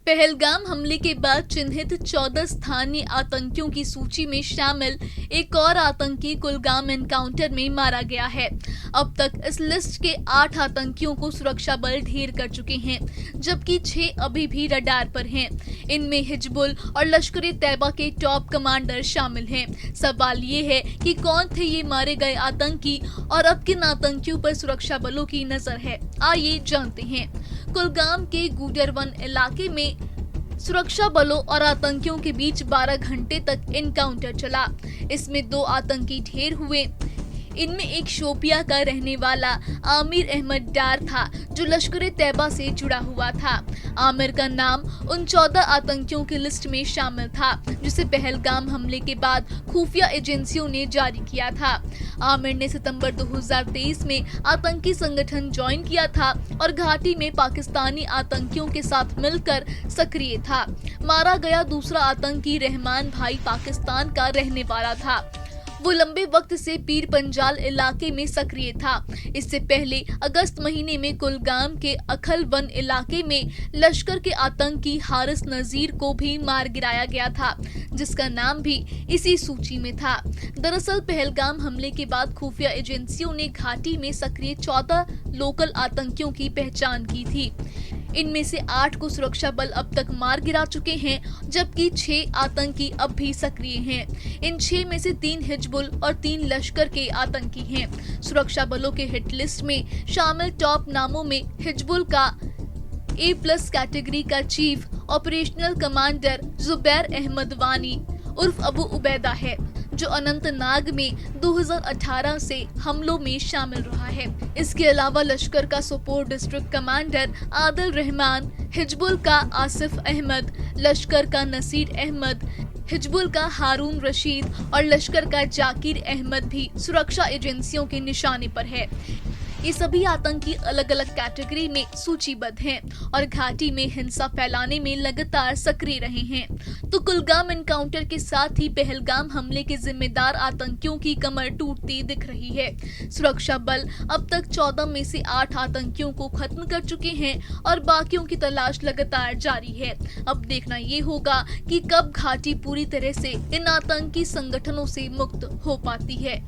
पहलगाम हमले के बाद चिन्हित 14 स्थानीय आतंकियों की सूची में शामिल एक और आतंकी कुलगाम एनकाउंटर में मारा गया है। अब तक इस लिस्ट के 8 आतंकियों को सुरक्षा बल ढेर कर चुके हैं, जबकि 6 अभी भी रडार पर हैं। इनमें हिजबुल और लश्कर-ए-तैयबा के टॉप कमांडर शामिल हैं। सवाल ये है कि कौन थे ये मारे गए आतंकी और अब किन आतंकियों पर सुरक्षा बलों की नजर है, आइए जानते हैं। कुलगाम के गुडरवन इलाके में सुरक्षा बलों और आतंकियों के बीच 12 घंटे तक एनकाउंटर चला। इसमें 2 आतंकी ढेर हुए। इनमें एक शोपिया का रहने वाला आमिर अहमद डार था, जो लश्कर-ए-तैयबा से जुड़ा हुआ था। आमिर का नाम उन 14 आतंकियों की लिस्ट में शामिल था, जिसे पहलगाम हमले के बाद खुफिया एजेंसियों ने जारी किया था। आमिर ने सितंबर 2023 में आतंकी संगठन ज्वाइन किया था और घाटी में पाकिस्तानी आतंकियों के साथ मिलकर सक्रिय था। मारा गया दूसरा आतंकी रहमान भाई पाकिस्तान का रहने वाला था। वो लंबे वक्त से पीर पंजाल इलाके में सक्रिय था। इससे पहले अगस्त महीने में कुलगाम के अखल वन इलाके में लश्कर के आतंकी हारिस नजीर को भी मार गिराया गया था, जिसका नाम भी इसी सूची में था। दरअसल पहलगाम हमले के बाद खुफिया एजेंसियों ने घाटी में सक्रिय 14 लोकल आतंकियों की पहचान की थी। इनमें से 8 को सुरक्षा बल अब तक मार गिरा चुके हैं, जबकि 6 आतंकी अब भी सक्रिय हैं। इन 6 में से 3 हिजबुल और 3 लश्कर के आतंकी हैं। सुरक्षा बलों के हिट लिस्ट में शामिल टॉप नामों में हिजबुल का A+ कैटेगरी का chief operational commander Zubair Ahmad Wani उर्फ अबू उबैदा है, जो अनंतनाग में 2018 से हमलों में शामिल रहा है। इसके अलावा लश्कर का सोपोर डिस्ट्रिक्ट कमांडर आदिल रहमान, हिजबुल का आसिफ अहमद, लश्कर का नसीर अहमद, हिजबुल का हारून रशीद और लश्कर का जाकिर अहमद भी सुरक्षा एजेंसियों के निशाने पर है। ये सभी आतंकी अलग अलग कैटेगरी में सूचीबद्ध हैं और घाटी में हिंसा फैलाने में लगातार सक्रिय रहे हैं। तो कुलगाम एनकाउंटर के साथ ही पहलगाम हमले के जिम्मेदार आतंकियों की कमर टूटती दिख रही है। सुरक्षा बल अब तक 14 में से 8 आतंकियों को खत्म कर चुके हैं और बाकियों की तलाश लगातार जारी है। अब देखना ये होगा कि कब घाटी पूरी तरह से इन आतंकी संगठनों से मुक्त हो पाती है।